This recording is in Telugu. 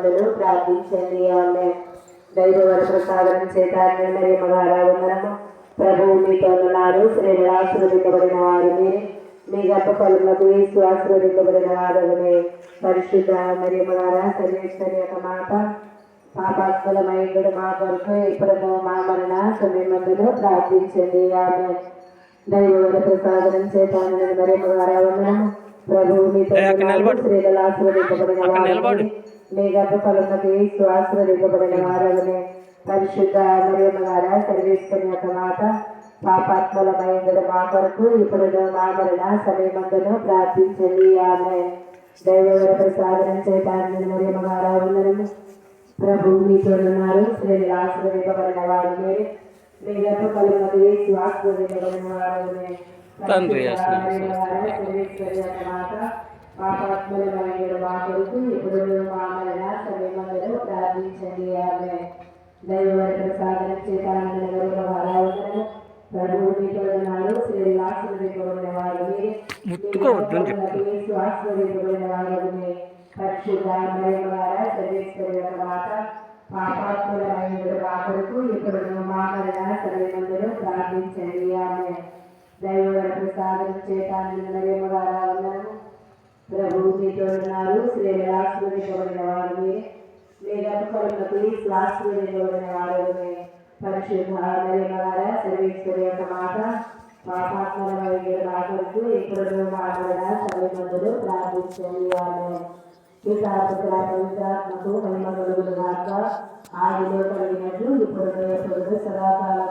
ప్రార్థించండి. ఆమె దైవవర ప్రసాదం చేత ఆరాధనము ప్రభువు మీతో ఉన్నారు. స్త్రీలు ఆశీర్వదింపబడిన వారు మీరే, మీ గర్భ ఫలములకు యేసు ఆశీర్వదింపబడిన వారని. పరిశుద్ధ మరియమ్మ సర్వేశ్వరి యొక్క మాట, పాపాత్మలమైనడు మా కొరకు ఇప్పుడు మా మరణ సమయమందులో ప్రార్థించండి. ఆమె దైవవర ప్రసాదం చేత మరియమ్మ ఆరాధనము ప్రభువు మీతో ఉన్నారు. స్త్రీలు ఆశీర్వదింపబడిన వారు మీ గర్భ ఫలములకు యేసు ఆశీర్వదింపబడిన వారని. పరిశుద్ధ మరియమ్మ సర్వేశ్వరి యొక్క మాట, పాపాత్మలమైనడు మా కొరకు ఇప్పుడు మా మరణ సమయమందులో ప్రార్థించండి. ఆమె దైవవర ప్రసాదం చేత మరియమ్మ ఆరాధనము ప్రభువు మీతో ఉన్నారు. స్త్రీలు ఆశీర్వదింపబడిన వారు మీరే, మీ గర్భ ఫలములకు యేసు ఆశీర్వదింపబడిన వారని. సర్వేశ్వరి యొక్క మాట, పాపాత్మలమైనడు మా కొరకు ఇప్పుడు మా మరణ సమయమందులో ప్రార్థించండి. ఆమె దైవవర ప్రసాదం చేత ఆరాధనము ప్రభువు మీతో ఉన్నారు. స్త్రీలు ఆశీర్వదింపబడిన వారు మీరే, యేసు ఆశీర్వదింపబడిన వారని. పరిశుద్ధ మరియమ్మ సర్వేశ్వరి యొక్క మాట, పాపాత్మలమైనడు మా కొరకు ఇప్పుడు మా మరణ సమయమందులో ప్రార్థించండి. ఆమె దైవవర ప్రసాదం చేత మరియమ్మ ఆరాధనము ప్రభువు మీతో ఉన్నారు. స్త్రీలు ఆశీర్వదింపబడిన వారు మీరే, మీ గర్భ ఫలములకు యేసు ఆశీర్వదింపబడిన వారని. పరిశుద్ధ మరియమ్మ సర్వేశ్వరి యొక్క మాట, పాపాత్మలమైనడు మా కొరకు ఇప్పుడు మా మరణ సమయమందులో ప్రార్థించండి. ఆమె పవిత్రాత్మకు మహిమ కలుగును గాక. ఆదిలో కలిగినట్లు ఇప్పుడు సదాకాలం